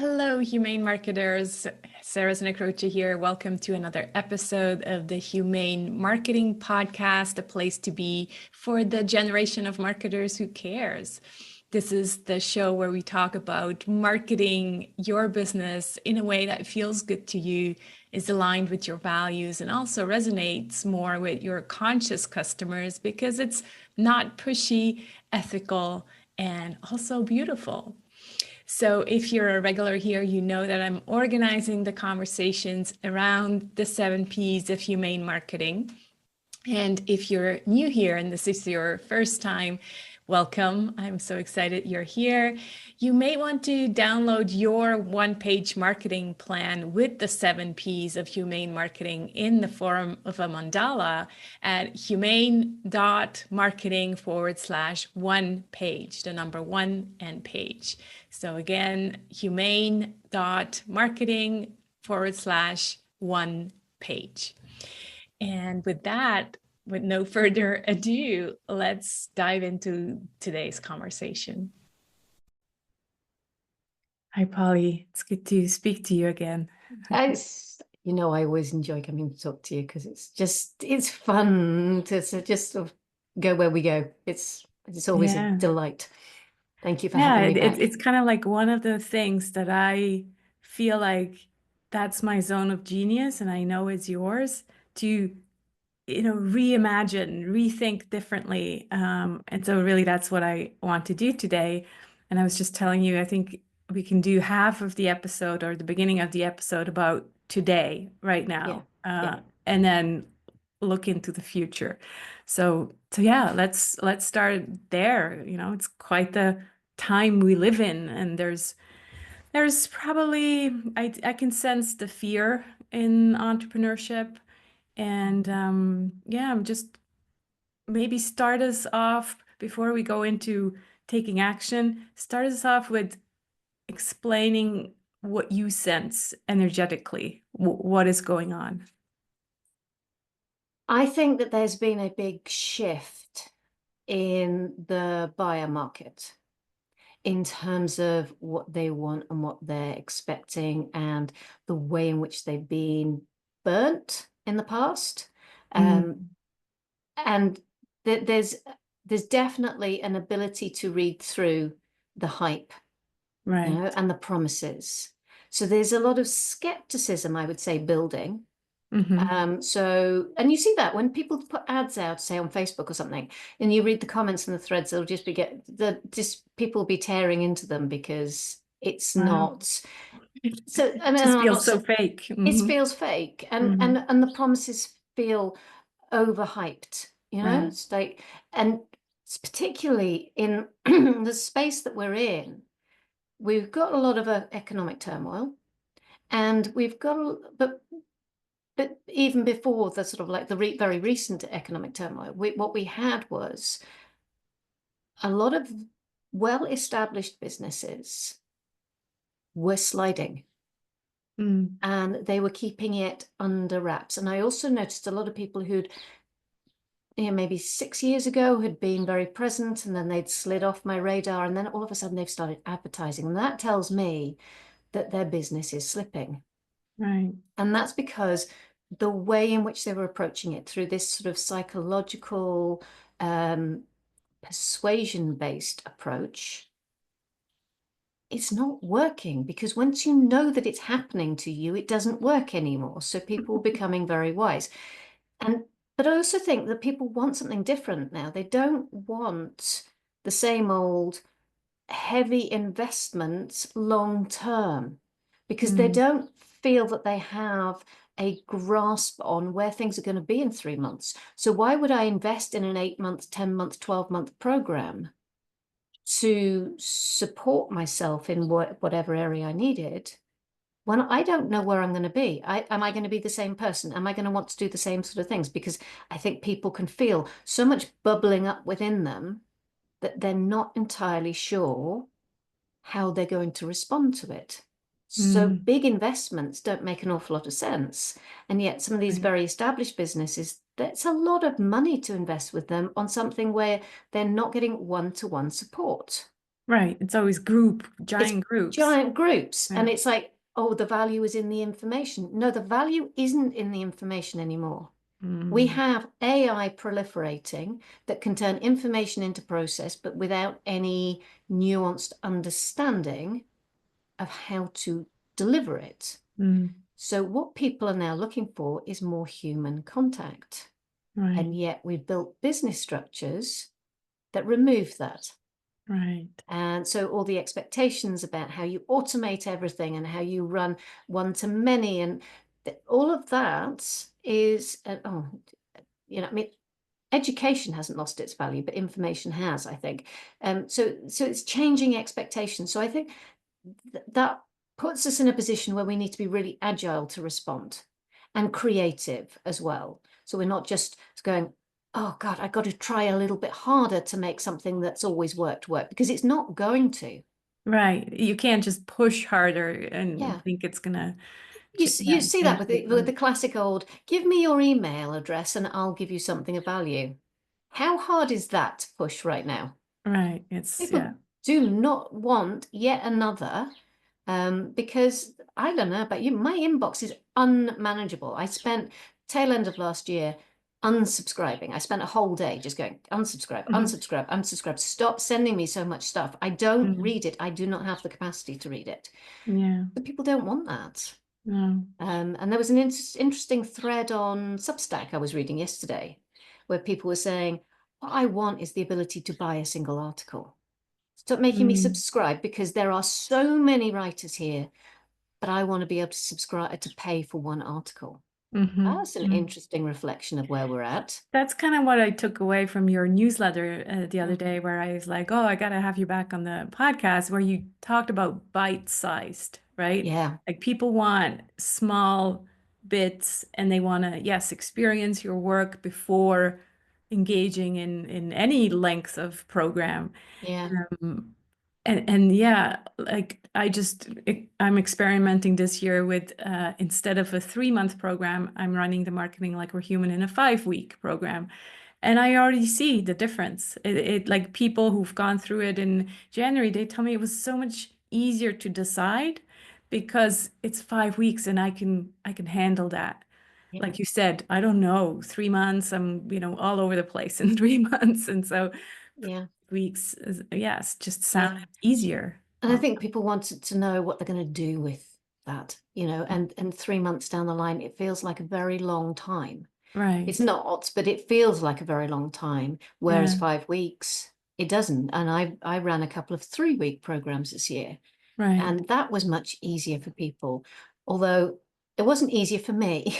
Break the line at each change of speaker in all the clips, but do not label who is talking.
Hello, Humane Marketers. Sarah Znakrocha here. Welcome to another episode of the Humane Marketing Podcast, a place to be for the generation of marketers who cares. This is the show where we talk about marketing your business in a way that feels good to you, is aligned with your values, and also resonates more with your conscious customers because it's not pushy, ethical, and also beautiful. So if you're a regular here, you know that I'm organizing the conversations around the 7 Ps of humane marketing. And if you're new here and this is your first time, welcome. I'm so excited you're here. You may want to download your one-page marketing plan with the 7 Ps of humane marketing in the form of a mandala at humane.marketing/one page, the number one and page. So again, humane.marketing/one page. And with that, with no further ado, let's dive into today's conversation. Hi, Polly. It's good to speak to you again.
I always enjoy coming to talk to you because it's fun to just sort of go where we go. It's always a delight. Thank you for having me back.
It's kind of like one of the things that I feel like that's my zone of genius, and I know it's yours to reimagine, rethink differently. And so really that's what I want to do today. And I was just telling you, I think we can do half of the episode or the beginning of the episode about today, right now, and then look into the future. So yeah, let's start there. It's quite the time we live in, and there's probably, I can sense the fear in entrepreneurship. And just maybe start us off before we go into taking action. Start us off with explaining what you sense energetically, what is going on.
I think that there's been a big shift in the buyer market in terms of what they want and what they're expecting and the way in which they've been burnt in the past. And there's definitely an ability to read through the hype,
right,
and the promises. So there's a lot of skepticism, I would say, building. And you see that when people put ads out, say on Facebook or something, and you read the comments and the threads, they'll just people be tearing into them because it's not. So
it just feels so fake.
It feels fake, and the promises feel overhyped. It's like, and it's particularly in the space that we're in. We've got a lot of economic turmoil, and we've got, but even before the sort of like the very recent economic turmoil, what we had was a lot of well-established businesses were sliding, and they were keeping it under wraps. And I also noticed a lot of people who'd, maybe 6 years ago had been very present, and then they'd slid off my radar, and then all of a sudden they've started advertising, and that tells me that their business is slipping.
Right.
And that's because the way in which they were approaching it through this sort of psychological, persuasion-based approach, it's not working, because once you know that it's happening to you, it doesn't work anymore. So people are becoming very wise. But I also think that people want something different now. They don't want the same old heavy investments long term, because they don't feel that they have a grasp on where things are going to be in 3 months. So why would I invest in an 8-month, 10-month, 12-month program to support myself in whatever area I needed, when I don't know where I'm going to be? Am I going to be the same person? Am I going to want to do the same sort of things? Because I think people can feel so much bubbling up within them that they're not entirely sure how they're going to respond to it. So big investments don't make an awful lot of sense. And yet some of these very established businesses, that's a lot of money to invest with them on something where they're not getting one-to-one support.
Right. It's always
It's
giant groups.
giant groups. And
Yeah.
it's like, oh, the value is in the information. No, the value isn't in the information anymore. We
Mm,
have AI proliferating that can turn information into process, but without any nuanced understanding of how to deliver it.
mm,
So what people are now looking for is more human contact.
right.
And yet we've built business structures that remove that.
Right.
And so all the expectations about how you automate everything and how you run one to many and all of that is, I mean, education hasn't lost its value, but information has, I think. So it's changing expectations. So I think that puts us in a position where we need to be really agile to respond and creative as well. So we're not just going, oh God, I got to try a little bit harder to make something that's always work, because it's not going to.
Right. You can't just push harder and
Yeah.
think it's gonna
You see that
change
with
the
the
economy.
classic old, give me your email address and I'll give you something of value. How hard is that to push right now?
Right. It's yeah.
People do not want yet another, because I don't know about you, my inbox is unmanageable. I spent tail end of last year unsubscribing. I spent a whole day just going unsubscribe,
Mhm.
unsubscribe, unsubscribe. Stop sending me so much stuff. I don't
Mhm.
read it. I do not have the capacity to read it.
Yeah.
But people don't want that.
No.
And there was an interesting thread on Substack I was reading yesterday where people were saying, what I want is the ability to buy a single article. Stop making me
Mm.
subscribe because there are so many writers here, but I want to be able to subscribe to pay for one article.
Mhm.
That's an
Mm.
interesting reflection of where we're at.
That's kind of what I took away from your newsletter the other
Mm.
day, where I was like, oh, I gotta have you back on the podcast, where you talked about bite-sized, right?
Yeah,
Like people want small bits and they want to, yes, experience your work before engaging in any length of program.
yeah,
Um, and yeah, like I'm experimenting this year with instead of a 3 month program, I'm running the Marketing Like We're Human in a 5 week program. And I already see the difference. It like people who've gone through it in January, they tell me it was so much easier to decide because it's 5 weeks and I can handle that.
yeah,
Like you said, I don't know, 3 months, I'm, all over the place in 3 months. And so
yeah,
weeks, yes, just sounded
yeah.
easier.
And I think people wanted to know what they're going to do with that, and 3 months down the line, it feels like a very long time. It's
Right.
not, but it feels like a very long time. Whereas
Yeah.
5 weeks, it doesn't. And I ran a couple of 3 week programs this year,
Right.
and that was much easier for people. Although it wasn't easier for me,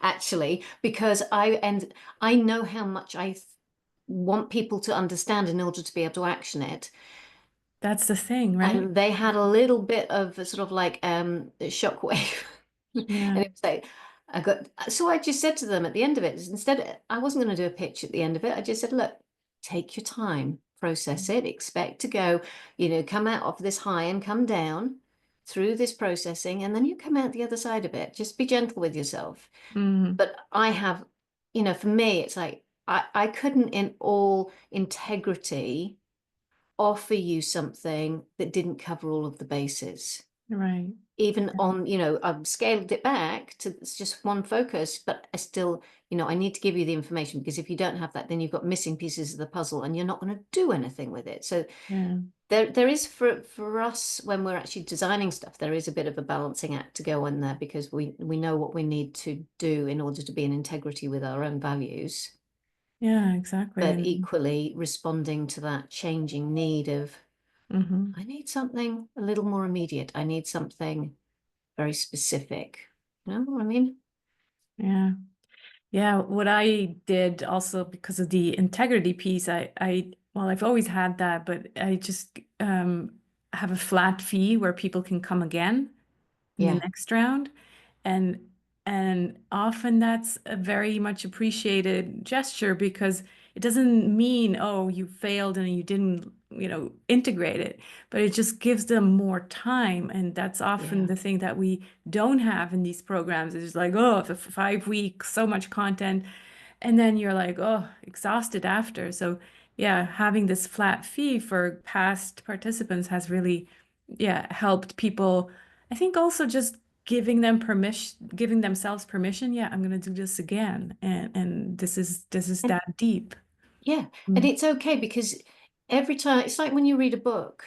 actually, because I know how much want people to understand in order to be able to action it.
That's the thing, right?
And they had a little bit of a sort of like shockwave. And
Yeah.
it was like so I just said to them at the end of it, instead, I wasn't going to do a pitch at the end of it. I just said, look, take your time, process it, expect to go, come out of this high and come down through this processing, and then you come out the other side of it. Just be gentle with yourself.
Mm,
But I have, for me, it's like I couldn't in all integrity offer you something that didn't cover all of the bases.
right.
Even on, I've scaled it back to it's just one focus, but I still, I need to give you the information because if you don't have that, then you've got missing pieces of the puzzle and you're not going to do anything with it. So
Yeah.
there is for us when we're actually designing stuff, there is a bit of a balancing act to go on there because we know what we need to do in order to be in integrity with our own values,
Yeah, exactly.
but
And
equally responding to that changing need of
hmm
I need something a little more immediate. I need something very specific. You know what I mean?
yeah. Yeah, what I did also because of the integrity piece, well, I've always had that, but I just have a flat fee where people can come again in the
Yeah,
next round. And often that's a very much appreciated gesture because it doesn't mean, oh, you failed and you didn't, integrate it, but it just gives them more time. And that's often
yeah,
the thing that we don't have in these programs. It's like, oh, the 5 weeks, so much content. And then you're like, oh, exhausted after. So yeah, having this flat fee for past participants has really, yeah, helped people. I think also just giving themselves permission. Yeah, I'm gonna do this again, and this is
And
that deep.
yeah, and
Mm.
it's okay because every time it's like when you read a book,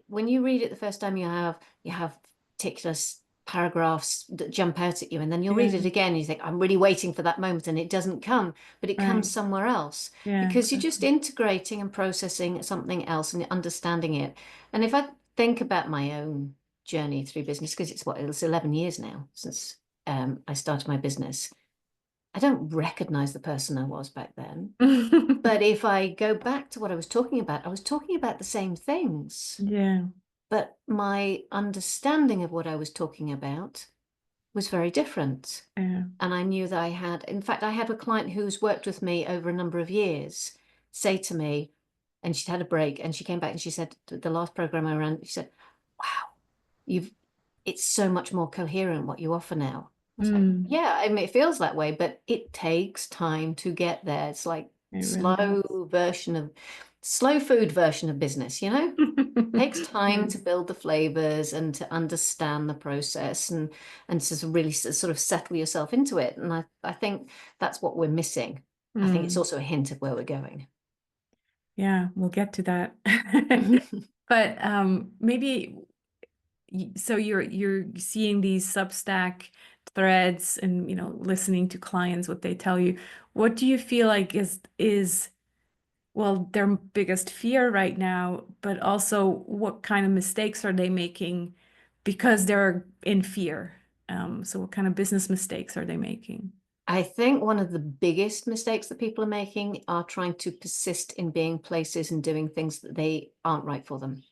when you read it the first time, you have particular paragraphs that jump out at you, and then you'll read
Yeah,
it again and you think, I'm really waiting for that moment, and it doesn't come, but it
right.
comes somewhere else
Yeah,
because you're
exactly.
just integrating and processing something else and understanding it. And if I think about my own journey through business, because it's 11 years now since I started my business, I don't recognize the person I was back then. But if I go back to what I was talking about, I was talking about the same things.
Yeah,
But my understanding of what I was talking about was very different.
yeah.
And I knew that in fact, I had a client who's worked with me over a number of years say to me, and she'd had a break and she came back and she said, the last program I ran, she said, wow, you've, it's so much more coherent what you offer now. I was like,
Mm,
yeah, I mean, it feels that way, but it takes time to get there. It's like
it really does.
slow food version of business, you know? Takes
Yeah.
time to build the flavors and to understand the process and to really sort of settle yourself into it. And I think that's what we're missing. I think it's
Mm,
also a hint of where we're going.
yeah, we'll get to that. But maybe so you're seeing these Substack threads and listening to clients what they tell you. What do you feel like is well their biggest fear right now, but also what kind of mistakes are they making because they're in fear? So what kind of business mistakes are they making?
I think one of the biggest mistakes that people are making are trying to persist in being places and doing things that they aren't right for them.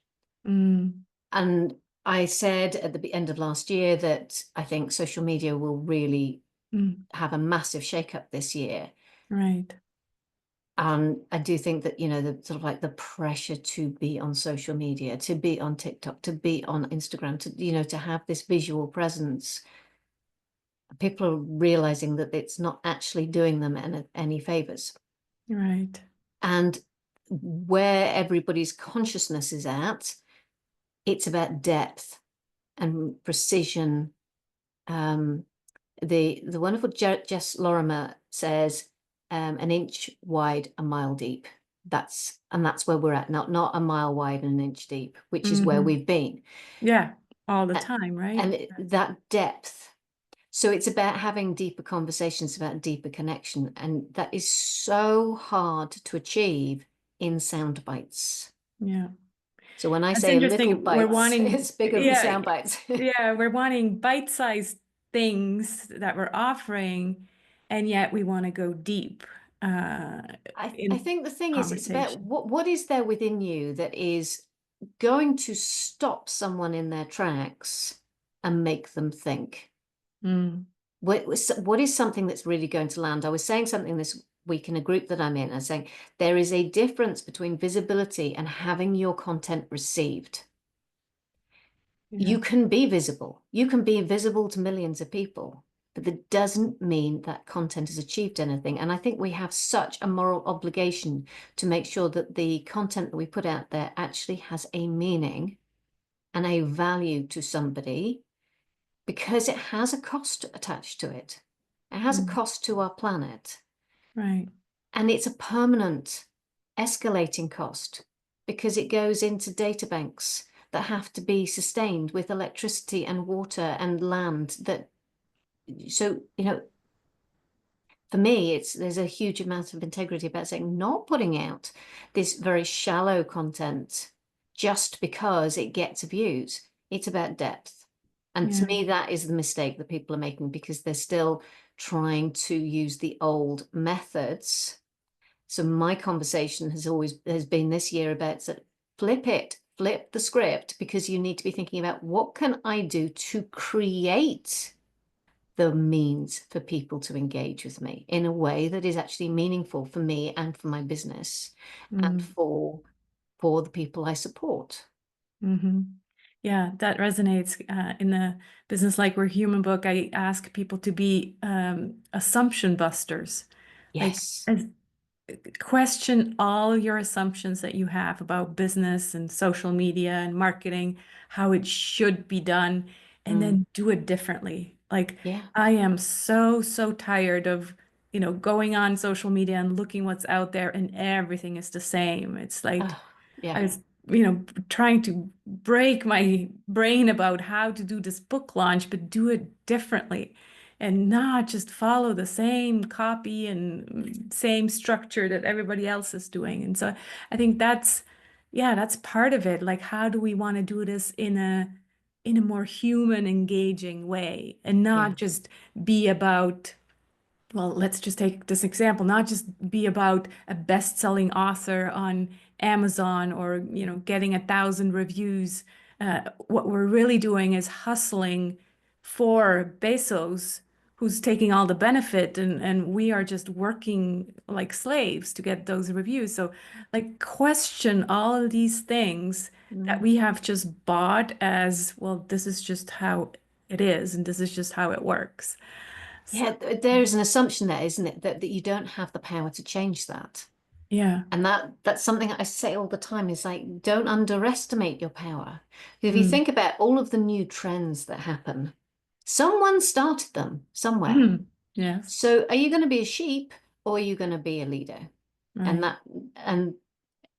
Mm,
And I said at the end of last year that I think social media will really
mm,
have a massive shakeup this year.
right,
And I do think that, the sort of like the pressure to be on social media, to be on TikTok, to be on Instagram, to have this visual presence, people are realizing that it's not actually doing them any favors.
right.
And where everybody's consciousness is at, it's about depth and precision. Um, the wonderful Jess Lorimer says, an inch wide, a mile deep. That's where we're at, not a mile wide and an inch deep, which is where
Hmm.
we've been.
Yeah, all the
A-
time, right?
And that depth. So it's about having deeper conversations, about deeper connection. And that is so hard to achieve in sound bites.
Yeah.
So when I
That's
say little
interesting. We're
bites,
wanting,
it's bigger than
yeah,
sound bites.
yeah, we're wanting bite-sized things that we're offering, and yet we want to go deep uh,
I
in
think the thing is, it's about
conversation.
what is there within you that is going to stop someone in their tracks and make them think.
Mm,
What is something that's really going to land? I was saying something this week in a group that I'm in. I was saying there is a difference between visibility and having your content received.
yeah,
You can be visible. You can be visible to millions of people, but that doesn't mean that content has achieved anything. And I think we have such a moral obligation to make sure that the content that we put out there actually has a meaning and a value to somebody because it has a cost attached to it. It has a
mm,
cost to our planet,
right.
and it's a permanent escalating cost because it goes into data banks that have to be sustained with electricity and water and land that so for me there's a huge amount of integrity about saying not putting out this very shallow content just because it gets views. It's about depth, and to
Yeah.
me that is the mistake that people are making because they're still trying to use the old methods. So my conversation has been this year about flip the script, because you need to be thinking about what can I do to create the means for people to engage with me in a way that is actually meaningful for me and for my business and
Mm,
for the people I support.
hmm. Yeah, that resonates. In the Business Like We're Human book, I ask people to be assumption busters. Like,
Yes.
question all your assumptions that you have about business and social media and marketing, how it should be done, and
Mm.
then do it differently. Like
Yeah.
I am so, so tired of, going on social media and looking what's out there and everything is the same. It's like
Oh, yeah.
I was, trying to break my brain about how to do this book launch, but do it differently and not just follow the same copy and same structure that everybody else is doing. And so I think that's part of it. Like, how do we want to do this in a more human, engaging way and
Yeah.
not just be about, well, let's just take this example, not just be about a best-selling author on Amazon or, getting 1,000 reviews. What we're really doing is hustling for Bezos, who's taking all the benefit, and we are just working like slaves to get those reviews. So, like, question all of these things that
Mm.
we have just bought as, well, this is just how it is, and this is just how it works. So,
Yeah, there is an assumption there, isn't it, that you don't have the power to change that.
yeah.
And that's something I say all the time is like, don't underestimate your power. If you
Mm.
think about all of the new trends that happen, someone started them somewhere.
Mhm. Yes.
So are you going to be a sheep or are you going to be a leader? And
Right.
and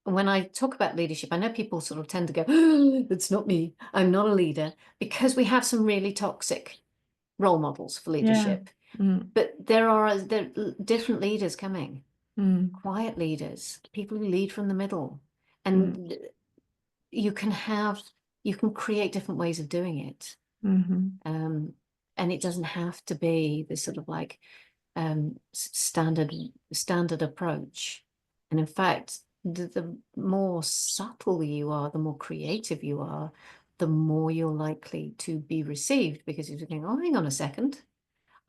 when I talk about leadership, I know people sort of tend to go, oh, it's not me. I'm not a leader, because we have some really toxic role models for
Yeah.
leadership.
Mm.
But there are different leaders coming,
Mm.
quiet leaders, people who lead from the middle.
Mm.
And you can have, you can create different ways of doing it.
Mhm.
Um, and it doesn't have to be this sort of like standard approach. And in fact, the more subtle you are, the more creative you are, the more you're likely to be received, because you're thinking, oh, hang on a second.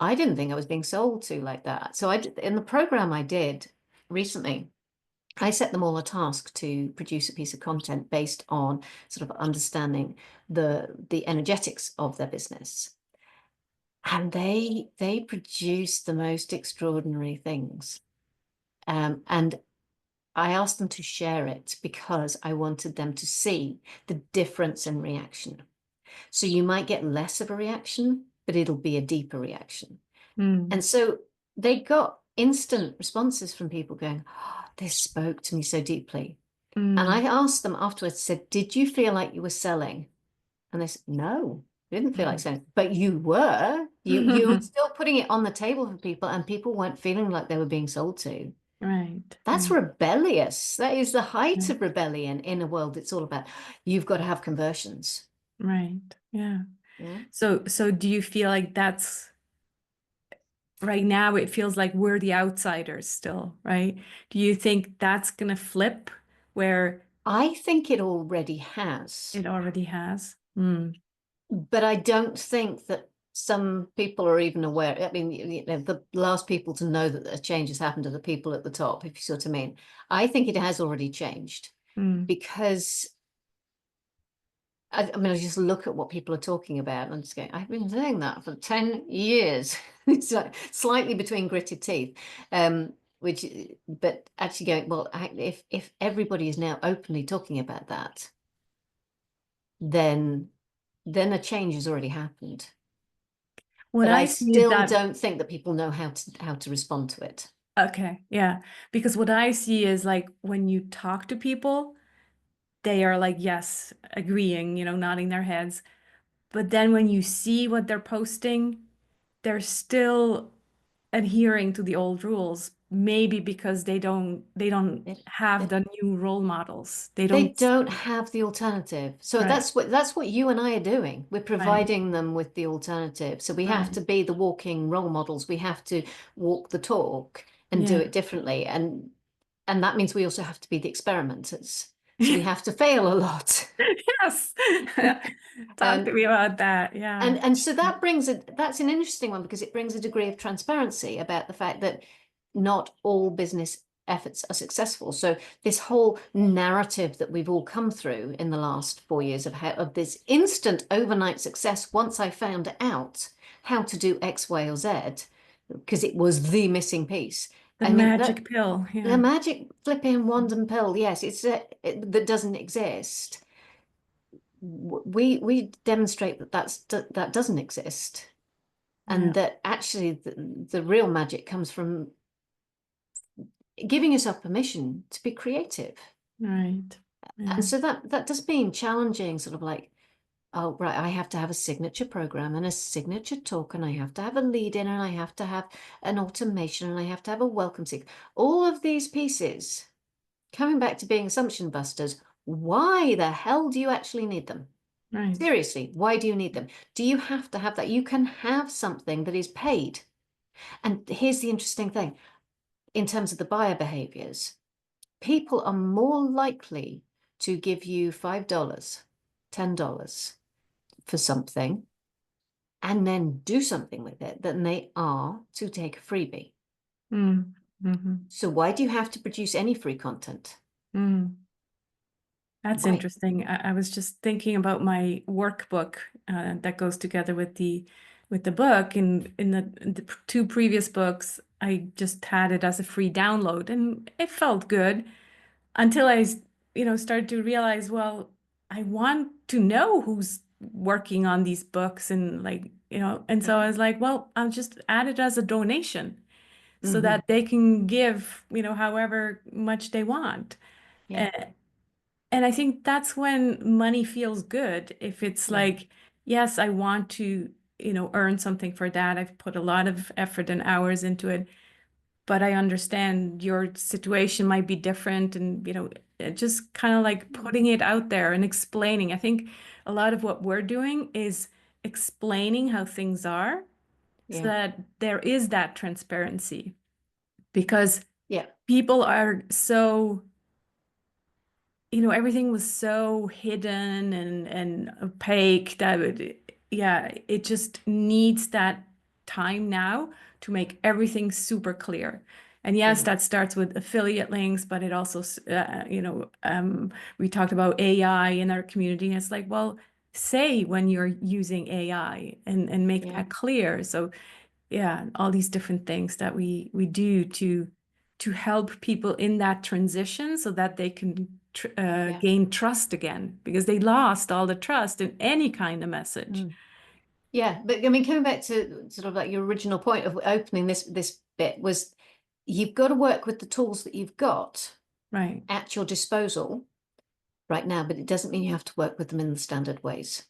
I didn't think I was being sold to like that. So in the program I did recently, I set them all a task to produce a piece of content based on sort of understanding the energetics of their business. And they produce the most extraordinary things. And I asked them to share it because I wanted them to see the difference in reaction. So you might get less of a reaction, but it'll be a deeper reaction.
Mm.
And so they got instant responses from people going, oh, this spoke to me so deeply. And I
Mm.
asked them afterwards, said, did you feel like you were selling? And they said, no, I didn't feel like selling. But you were. You were still putting it on the table for people, and people weren't feeling like they were being sold to.
Right.
That's
Yeah.
rebellious. That is the height
Yeah.
of rebellion in a world that's all about you've got to have conversions.
Right. Yeah.
Yeah.
So do you feel like that's right now it feels like we're the outsiders still, right? Do you think that's gonna flip where
I think it already has.
it already has? Mm.
But I don't think that some people are even aware. I mean, the last people to know that a change has happened are the people at the top, if you see what I mean. I think it has already changed,
Mm.
because I mean, I just look at what people are talking about and I'm just going, I've been doing that for 10 years. It's like slightly between gritted teeth. Which, but actually going, well, if everybody is now openly talking about that, then a change has already happened.
What
But I
I see is
still
that,
don't think that people know how to respond to it.
okay, yeah, because what I see is like when you talk to people, they are like, yes, agreeing, nodding their heads. But then when you see what they're posting, they're still adhering to the old rules, maybe because they don't
They,
have
they,
the new role models. They
they
don't
don't
see.
have the alternative. So
Right,
that's what you and I are doing. We're
right,
providing them with the alternative. So we have
right.
to be the walking role models. We have to walk the talk and do
Yeah.
it differently. And that means we also have to be the experimenters. So we have to fail a lot.
Yes. Talk to
And
me about that. Yeah.
and so that's an interesting one, because it brings a degree of transparency about the fact that not all business efforts are successful. So this whole narrative that we've all come through in the last 4 years of this instant overnight success, once I found out how to do X, Y, or Z, because it was the missing piece.
The
I mean,
magic pill.
the
Yeah.
magic flipping wand and pill, yes, that doesn't exist. We demonstrate that doesn't exist,
Yeah.
and that actually the real magic comes from giving yourself permission to be creative.
Right.
And
Yeah.
so that does mean challenging, sort of like, oh, right, I have to have a signature program and a signature talk, and I have to have a lead in, and I have to have an automation, and I have to have a welcome seek. All of these pieces, coming back to being assumption busters, why the hell do you actually need them?
Right.
Seriously, why do you need them? Do you have to have that? You can have something that is paid. And here's the interesting thing in terms of the buyer behaviors, people are more likely to give you $5, $10 for something and then do something with it than they are to take a freebie.
Mm. Mm-hmm.
So why do you have to produce any free content?
Mm. That's
Why?
interesting. I was just thinking about my workbook that goes together with the book. In the two previous books, I just had it as a free download, and it felt good until I started to realize, well, I want to know who's working on these books, and so I was like, well, I'll just add it as a donation so
Mm-hmm.
that they can give, however much they want.
Yeah.
And I think that's when money feels good. If it's
Yeah.
like, yes, I want to, earn something for that. I've put a lot of effort and hours into it, but I understand your situation might be different. And, it just kind of like putting it out there and explaining. I think a lot of what we're doing is explaining how things are so
Yeah.
that there is that transparency because
Yeah.
people are so everything was so hidden and opaque that yeah, it just needs that time now to make everything super clear. And yes,
Yeah.
that starts with affiliate links, but it also, we talked about AI in our community. And it's like, well, say when you're using AI and make
Yeah.
that clear. So yeah, all these different things that we do to help people in that transition so that they can
Yeah.
gain trust again because they lost all the trust in any kind of message.
Mm. Yeah, but I mean, coming back to sort of like your original point of opening this bit was you've got to work with the tools that you've got
Right,
at your disposal right now, but it doesn't mean you have to work with them in the standard ways.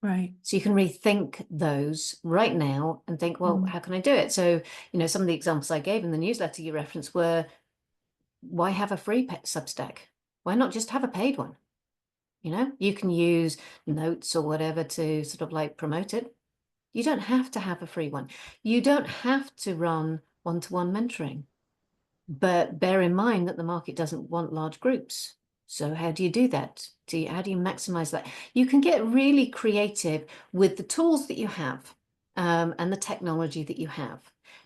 right.
So you can rethink those right now and think, well,
Mm,
how can I do it? So, some of the examples I gave in the newsletter you referenced were, why have a free Substack? Why not just have a paid one? You can use notes or whatever to sort of like promote it. You don't have to have a free one. You don't have to run one-to-one mentoring, but bear in mind that the market doesn't want large groups. So how do you do that? How do you maximize that? You can get really creative with the tools that you have, and the technology that you have,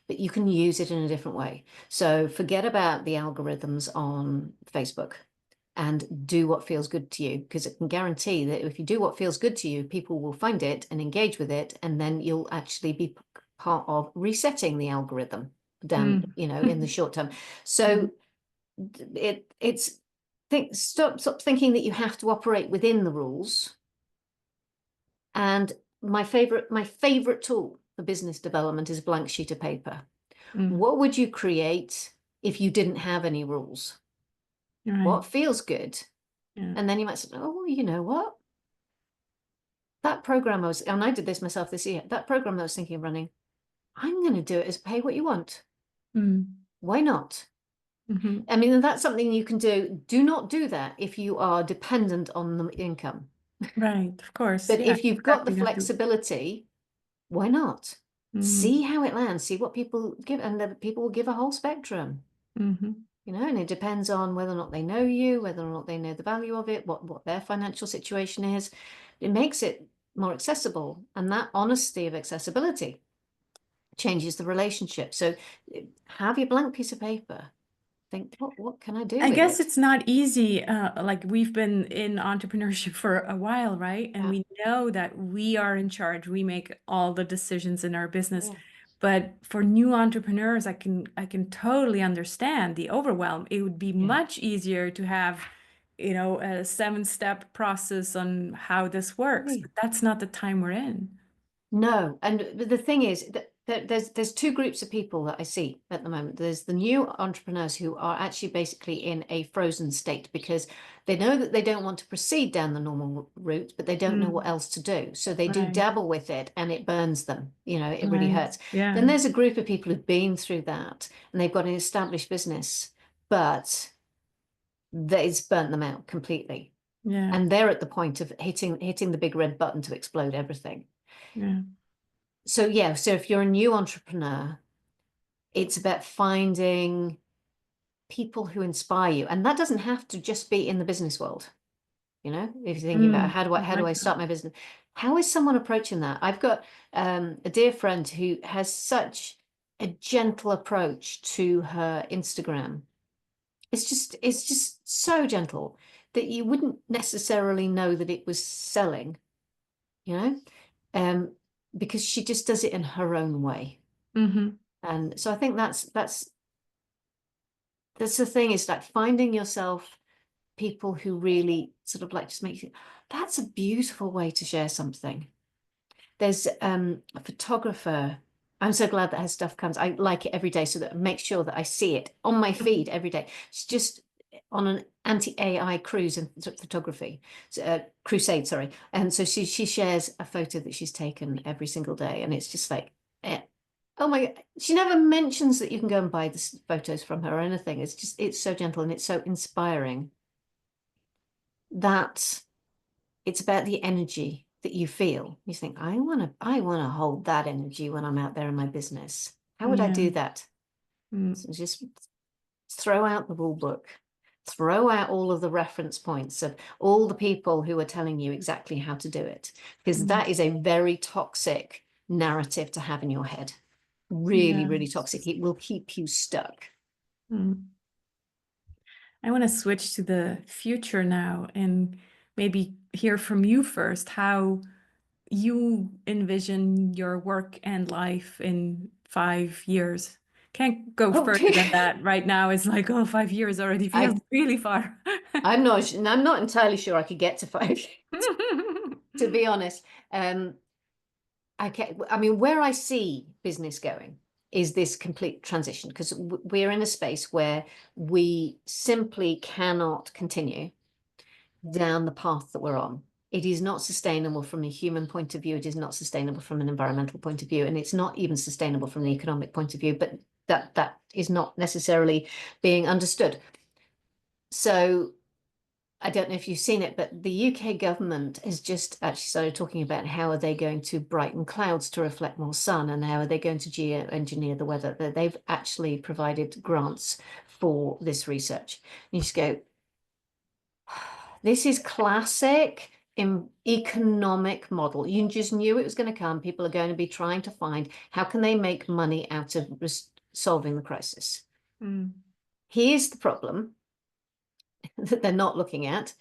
but you can use it in a different way. So forget about the algorithms on Facebook and do what feels good to you, because it can guarantee that if you do what feels good to you, people will find it and engage with it, and then you'll actually be part of resetting the algorithm down,
mm.
in the short term.
Mm,
So it's stop thinking that you have to operate within the rules. And my favorite tool for business development is a blank sheet of paper.
mm.
What would you create if you didn't have any rules?
Right.
What feels good?
Yeah.
And then you might say, oh, you know what? That program and I did this myself this year, that program I was thinking of running, I'm going to do it as pay what you want.
Mm.
Why not?
Hmm.
I mean, that's something you can do. Do not do that if you are dependent on the income.
Right. Of course.
But
Yeah.
if you've got the
Exactly. You have to.
flexibility, why not? See
Mm.
how it lands, see what people give, and the people will give a whole spectrum,
Hmm.
and it depends on whether or not they know you, whether or not they know the value of it, what their financial situation is. It makes it more accessible, and that honesty of accessibility changes the relationship. So have your blank piece of paper. Think, what can I do
I
with
guess
it?
it's not easy. Like we've been in entrepreneurship for a while, right? And
Yeah,
we know that we are in charge. We make all the decisions in our business.
yeah,
But for new entrepreneurs, I can totally understand the overwhelm. It would be much easier to have, a 7-step process on how this works,
Yeah.
but that's not the time we're in.
No, and the thing is that there's two groups of people that I see at the moment. There's the new entrepreneurs who are actually basically in a frozen state because they know that they don't want to proceed down the normal route, but they don't know what
Mm,
else to do. So they do
right,
dabble with it and it burns them. It really
right.
hurts.
Yeah.
Then there's a group of people who've been through that and they've got an established business, but it's burnt them out completely.
Yeah.
And they're at the point of hitting the big red button to explode everything.
Yeah.
So yeah, so if you're a new entrepreneur, it's about finding people who inspire you. And that doesn't have to just be in the business world. If you're thinking about
I
how do
like
I
that.
start my business? How is someone approaching that? I've got a dear friend who has such a gentle approach to her Instagram. It's just so gentle that you wouldn't necessarily know that it was selling, you know, um, because she just does it in her own way.
Mm-hmm.
And so I think that's the thing, is like finding yourself people who really sort of like just make you, that's a beautiful way to share something. There's a photographer. I'm so glad that her stuff comes. I like it every day so that I make sure that I see it on my feed every day. She's just on an anti-AI cruise in photography, crusade, sorry. And so she shares a photo that she's taken every single day, and it's just like, eh, oh my, she never mentions that you can go and buy the photos from her or anything. It's so gentle and it's so inspiring that it's about the energy that you feel. You think, I want to hold that energy when I'm out there in my business. How would I
Yeah.
do that?
Mm.
So just throw out the rule book, throw out all of the reference points of all the people who are telling you exactly how to do it, because
Mm.
that is a very toxic narrative to have in your head. Really,
Yeah.
really toxic. It will keep you stuck.
Mm. I want to switch to the future now and maybe hear from you first how you envision your work and life in 5 years. Can't go
Oh,
further than that. Right now, it's like, oh, 5 years already feels
I
really far.
I'm not entirely sure I could get to 5, to be honest. I mean, where I see business going is this complete transition, because we're in a space where we simply cannot continue down the path that we're on. It is not sustainable from a human point of view. It is not sustainable from an environmental point of view, and it's not even sustainable from an economic point of view. But that is not necessarily being understood. So I don't know if you've seen it, but the UK government has just actually started talking about how are they going to brighten clouds to reflect more sun, and how are they going to geoengineer the weather. That they've actually provided grants for this research. You just go, this is classic in economic model. You just knew it was going to come. People are going to be trying to find how can they make money out of solving the crisis.
Mm.
Here's the problem that they're not looking at,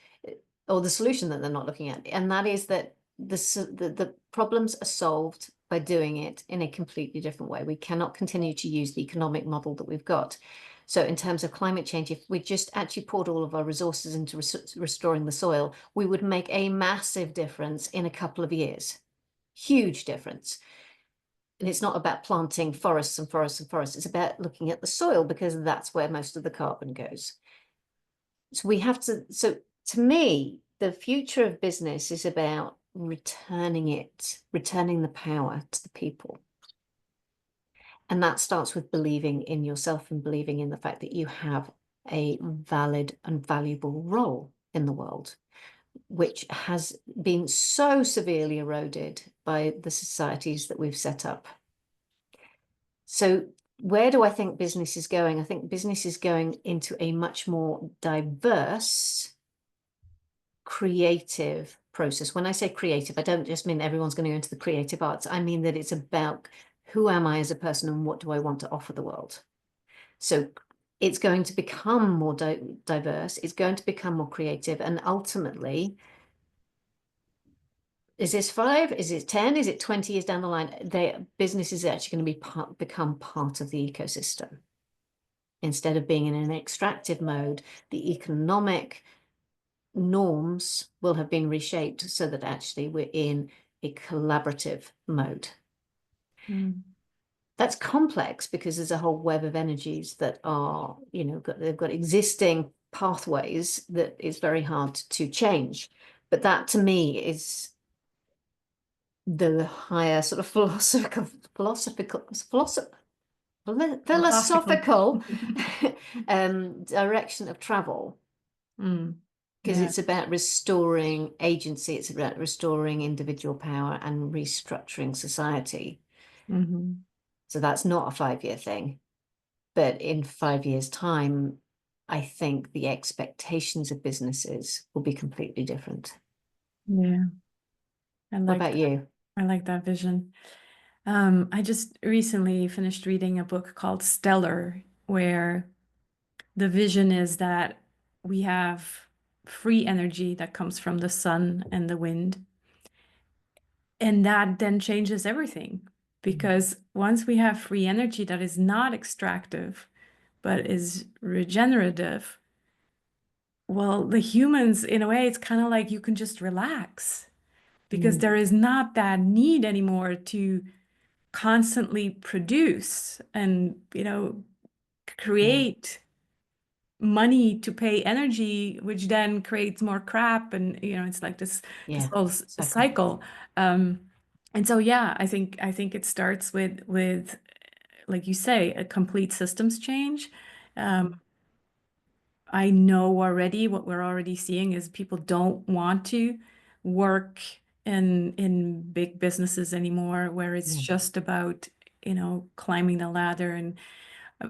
or the solution that they're not looking at, and that is that the problems are solved by doing it in a completely different way. We cannot continue to use the economic model that we've got. So in terms of climate change, if we just actually poured all of our resources into restoring the soil, we would make a massive difference in a couple of years. Huge difference. And it's not about planting forests and forests and forests. It's about looking at the soil, because that's where most of the carbon goes. So to me, the future of business is about returning the power to the people. And that starts with believing in yourself and believing in the fact that you have a valid and valuable role in the world, which has been so severely eroded by the societies that we've set up. So where do I think business is going? I think business is going into a much more diverse, creative process. When I say creative, I don't just mean everyone's going to go into the creative arts. I mean that it's about who am I as a person and what do I want to offer the world. So it's going to become more diverse. It's going to become more creative. And ultimately, Is this 5? Is it 10? Is it 20 years down the line? Business is actually going to become part of the ecosystem. Instead of being in an extractive mode, the economic norms will have been reshaped so that actually we're in a collaborative mode.
Mm.
That's complex because there's a whole web of energies that are, they've got existing pathways that is very hard to change. But that to me is the higher sort of
Philosophical.
philosophical direction of travel,
Mm.
because
Yeah.
it's about restoring agency, it's about restoring individual power and restructuring society.
Mm-hmm.
So that's not a 5-year thing, but in 5 years' time, I think the expectations of businesses will be completely different.
Yeah. I
What
like
about
that.
you?
I like that vision. I just recently finished reading a book called Stellar, where the vision is that we have free energy that comes from the sun and the wind. And that then changes everything. Because once we have free energy that is not extractive, but is regenerative, well, the humans, in a way, it's kind of like you can just relax because there is not that need anymore to constantly produce and,
Yeah,
create money to pay energy, which then creates more crap. And, it's like this
yeah,
whole
cycle.
cycle. Um, and so, yeah, I think it starts with, like you say, a complete systems change. I know already what we're already seeing is people don't want to work in big businesses anymore, where it's
Yeah,
just about, climbing the ladder. And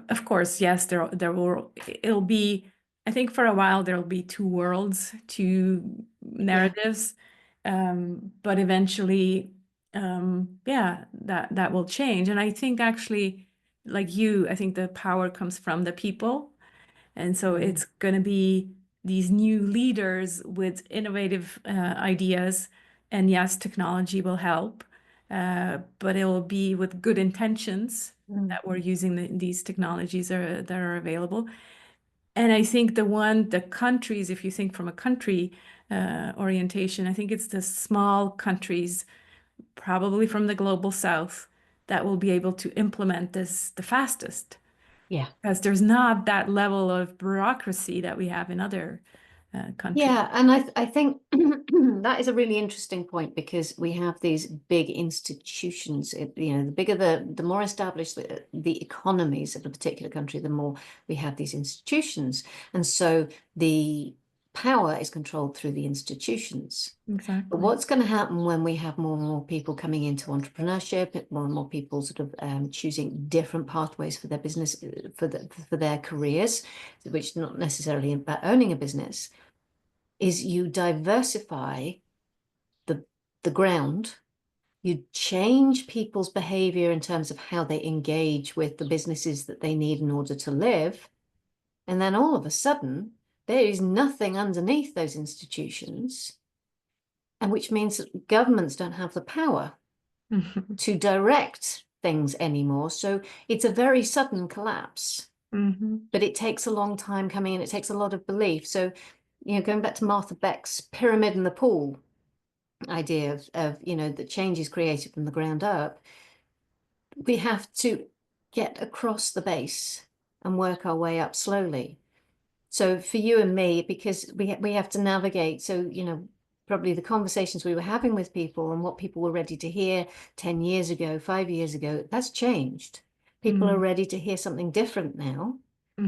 of course, yes, there will it'll be, I think for a while there'll be two worlds, two
yeah,
narratives. But eventually, yeah, that will change. And I think actually, like you, I think the power comes from the people. And so it's going to be these new leaders with innovative ideas. And yes, technology will help, but it will be with good intentions
mm,
that we're using these technologies that are available. And I think the countries, if you think from a country orientation, I think it's the small countries, probably from the global south, that will be able to implement this the fastest
yeah.
because there's not that level of bureaucracy that we have in other countries.
Yeah, and I think that is a really interesting point because we have these big institutions. The bigger the more established the economies of a particular country, the more we have these institutions. And so the power is controlled through the institutions. But
Exactly.
what's going to happen when we have more and more people coming into entrepreneurship, more and more people sort of choosing different pathways for their business, for their careers, which not necessarily about owning a business, is you diversify the ground, you change people's behavior in terms of how they engage with the businesses that they need in order to live. And then all of a sudden, there is nothing underneath those institutions, and which means that governments don't have the power
Mhm.
to direct things anymore. So it's a very sudden collapse,
Mhm.
but it takes a long time coming in. It takes a lot of belief. So, going back to Martha Beck's pyramid in the pool idea of the change is created from the ground up, we have to get across the base and work our way up slowly. So for you and me, because we have to navigate, so probably the conversations we were having with people and what people were ready to hear 10 years ago, 5 years ago, that's changed. People are
Mm.
ready to hear something different now.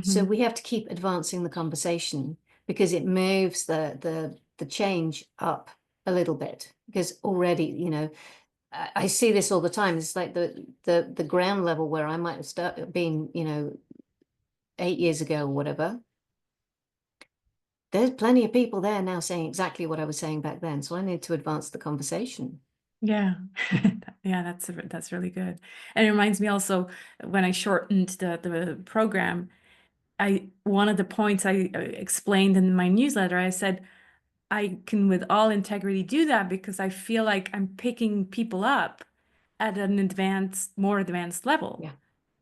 So
Mhm.
we have to keep advancing the conversation because it moves the change up a little bit. Because already, I see this all the time. It's like the ground level where I might have been, 8 years ago or whatever. There's plenty of people there now saying exactly what I was saying back then. So I need to advance the conversation.
Yeah. Yeah, that's really good. And it reminds me also when I shortened the program, I one of the points I explained in my newsletter, I said I can with all integrity do that because I feel like I'm picking people up at an more advanced level.
Yeah.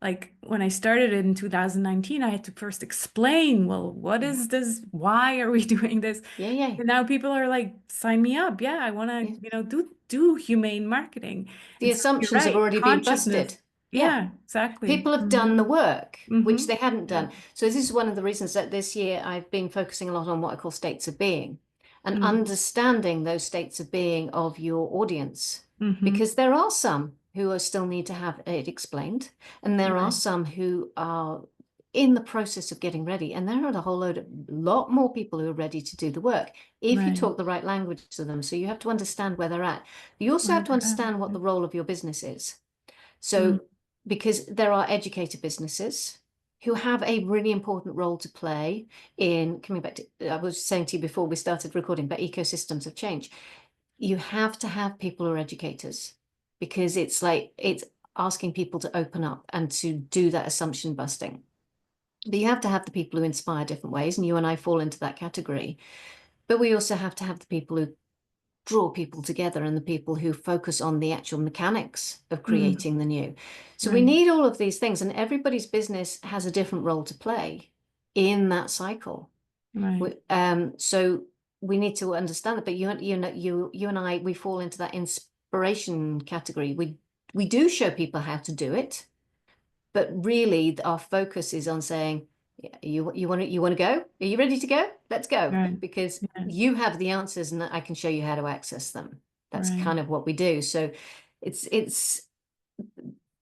Like when I started in 2019, I had to first explain, well, what is this? Why are we doing this?
Yeah.
And now people are like, sign me up. Yeah, I want to, do humane marketing.
The
And so you're
assumptions have
right,
already been
consciousness.
busted. Yeah.
Yeah, exactly.
People have done the work, which they hadn't
Yeah.
done. So this is one of the reasons that this year I've been focusing a lot on what I call states of being and understanding those states of being of your audience. Because there are some who still need to have it explained, and there are some who are in the process of getting ready, and there are a lot more people who are ready to do the work if you talk the right language to them. So you have to understand where they're at. You also have to understand what the role of your business is. So because there are educator businesses who have a really important role to play in coming back to, I was saying to you before we started recording about ecosystems of change. You have to have people who are educators, because it's asking people to open up and to do that assumption busting. But you have to have the people who inspire different ways, and you and I fall into that category. But we also have to have the people who draw people together and the people who focus on the actual mechanics of creating the new. So we need all of these things, and everybody's business has a different role to play in that cycle. So we need to understand that. But you and I, we fall into that inspiration category. We do show people how to do it, but really our focus is on saying, you want to go? Are you ready to go? Let's go. Because you have the answers and I can show you how to access them. That's kind of what we do. So it's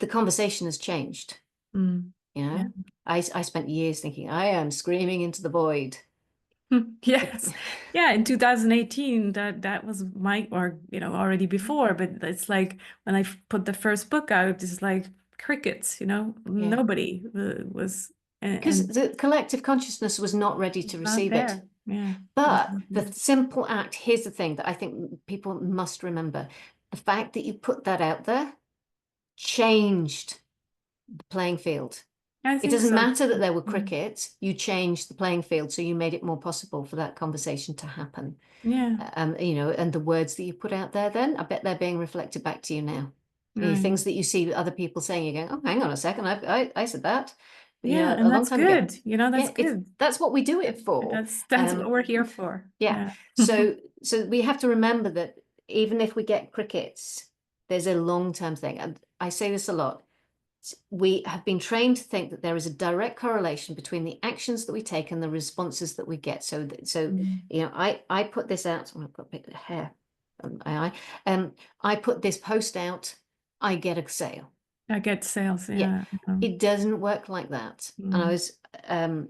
the conversation has changed. I spent years thinking I am screaming into the void.
Yes. Yeah, in 2018, that was already before, but it's like when I put the first book out, it's like crickets, nobody was.
Because the collective consciousness was not ready to receive it.
Yeah.
But the simple act, here's the thing that I think people must remember. The fact that you put that out there changed the playing field. It doesn't matter that there were crickets, you changed the playing field, so you made it more possible for that conversation to happen.
Yeah.
And the words that you put out there then, I bet they're being reflected back to you now. The things that you see other people saying, you're going, oh, hang on a second, I said that.
Yeah,
a
and
long
that's
time
good.
ago.
That's good.
That's what we do it for.
That's what we're here for.
Yeah. So we have to remember that even if we get crickets, there's a long-term thing. And I say this a lot. We have been trained to think that there is a direct correlation between the actions that we take and the responses that we get. So I put this out. Oh, I've got a bit of hair. I put this post out. I get a sale.
I get sales. Yeah.
It doesn't work like that. And I was an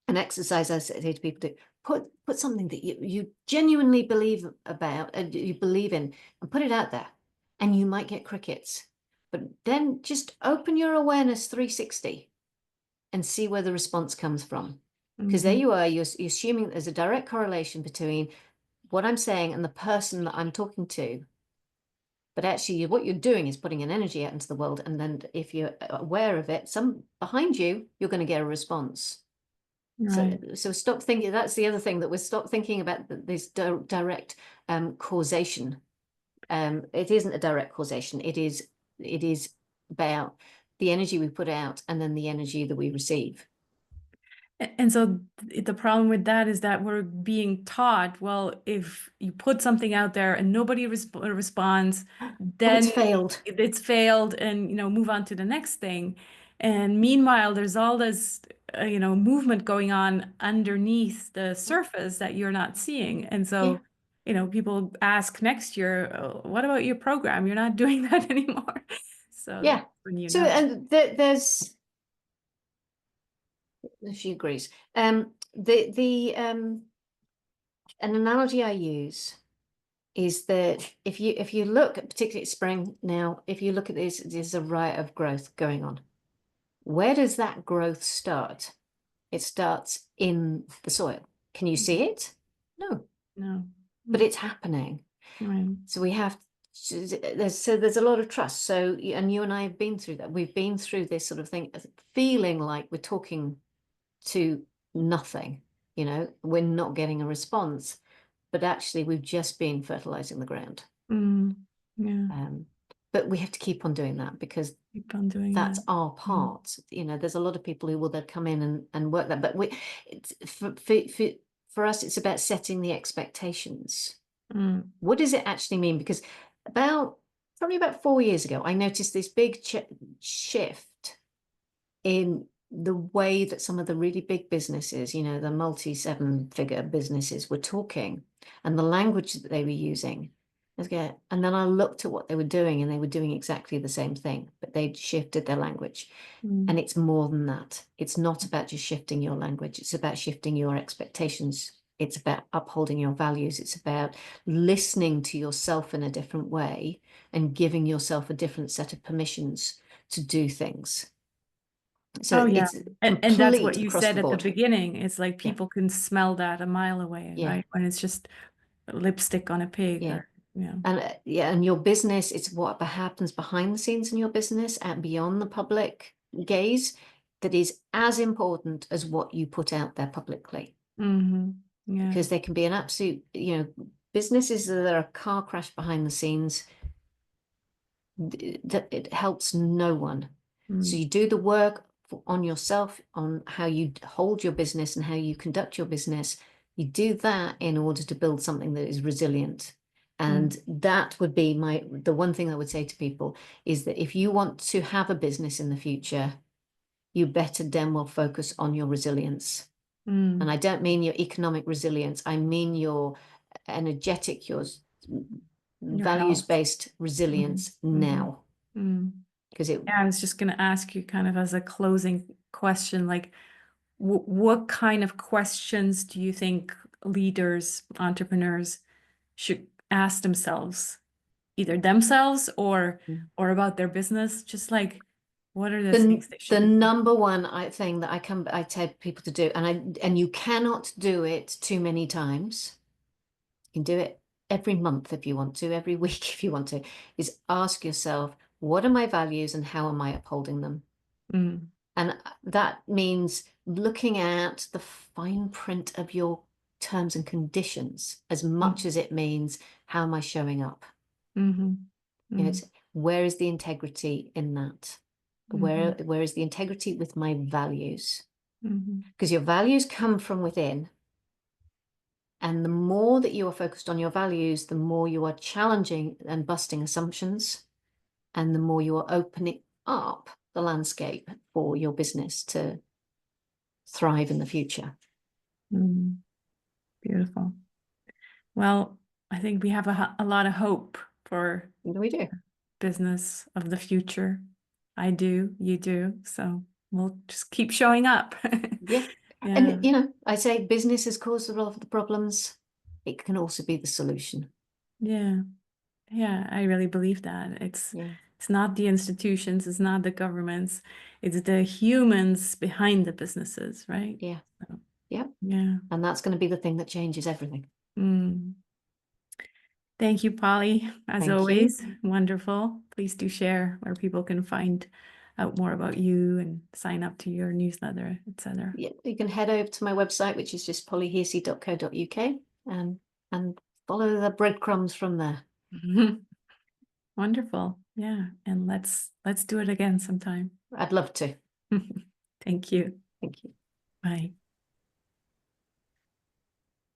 exercise I say to people: put something that you genuinely believe about and you believe in, and put it out there, and you might get crickets. But then just open your awareness 360 and see where the response comes from. Because there you are, you're assuming there's a direct correlation between what I'm saying and the person that I'm talking to. But actually, what you're doing is putting an energy out into the world. And then if you're aware of it, behind you, you're going to get a response. So stop thinking. That's the other thing, that we stop thinking about this direct causation. It isn't a direct causation. It is about the energy we put out and then the energy that we receive.
And so the problem with that is that we're being taught, well, if you put something out there and nobody responds, then it's failed, and move on to the next thing. And meanwhile, there's all this movement going on underneath the surface that you're not seeing. And so people ask next year, oh, what about your program? You're not doing that anymore. So
yeah.
So
and there's, she agrees. An analogy I use is that if you look at, particularly spring now, if you look at this, there's a riot of growth going on. Where does that growth start? It starts in the soil. Can you see it? No. But it's happening. So we have there's a lot of trust. So, and you and I have been through that. We've been through this sort of thing, feeling like we're talking to nothing. We're not getting a response. but actually we've just been fertilizing the ground.
Yeah.
But we have to keep on doing that, because
Keep on doing
that's
that.
our part. There's a lot of people who will then come in and work that, but for us, it's about setting the expectations. What does it actually mean? Because probably about 4 years ago, I noticed this big shift in the way that some of the really big businesses, the multi-7-figure businesses, were talking, and the language that they were using. And then I looked at what they were doing, and they were doing exactly the same thing, but they'd shifted their language. And it's more than that. It's not about just shifting your language. It's about shifting your expectations. It's about upholding your values. It's about listening to yourself in a different way and giving yourself a different set of permissions to do things. So it's
and that's what
complete
you
across
said
the
at the
board.
beginning. It's like people can smell that a mile away, right? When it's just lipstick on a pig.
And your business, it's what happens behind the scenes in your business and beyond the public gaze that is as important as what you put out there publicly. Because there can be an absolute, businesses that are a car crash behind the scenes, that it helps no one. So you do the work on yourself, on how you hold your business and how you conduct your business. You do that in order to build something that is resilient. And that would be the one thing I would say to people is that if you want to have a business in the future, you better then will focus on your resilience. And I don't mean your economic resilience. I mean your energetic, your values-based resilience now. Because
I was just going to ask you, kind of as a closing question, like what kind of questions do you think leaders, entrepreneurs should ask themselves, either themselves or about their business? Just like, what are the things they should
the
be
number one thing that I tell people to do, and you cannot do it too many times. You can do it every month if you want to, every week if you want to, is ask yourself, what are my values and how am I upholding them? And that means looking at the fine print of your terms and conditions as much as it means, how am I showing up? Where is the integrity in that? Where is the integrity with my values? Because your values come from within. And the more that you are focused on your values, the more you are challenging and busting assumptions, and the more you are opening up the landscape for your business to thrive in the future.
Beautiful. Well, I think we have a lot of hope for
We do.
Business of the future. I do, you do. So we'll just keep showing up.
Yeah. And, I say business has caused a lot of the problems. It can also be the solution.
Yeah. I really believe that. It's not the institutions, it's not the governments, it's the humans behind the businesses, right?
Yeah.
So,
yeah. And that's going to be the thing that changes everything.
Thank you, Polly. As
Thank
always,
you.
wonderful. Please do share where people can find out more about you and sign up to your newsletter, etc.
Yeah, you can head over to my website, which is just pollyhearsey.co.uk, and follow the breadcrumbs from there.
Wonderful. Yeah. And let's do it again sometime.
I'd love to.
Thank you.
Thank you.
Bye.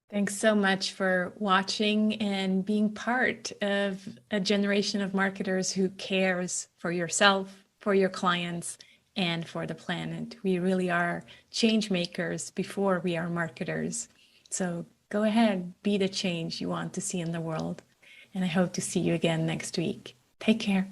Thanks so much for watching and being part of a generation of marketers who cares for yourself, for your clients, and for the planet. We really are change makers before we are marketers. So go ahead, be the change you want to see in the world. And I hope to see you again next week. Take care.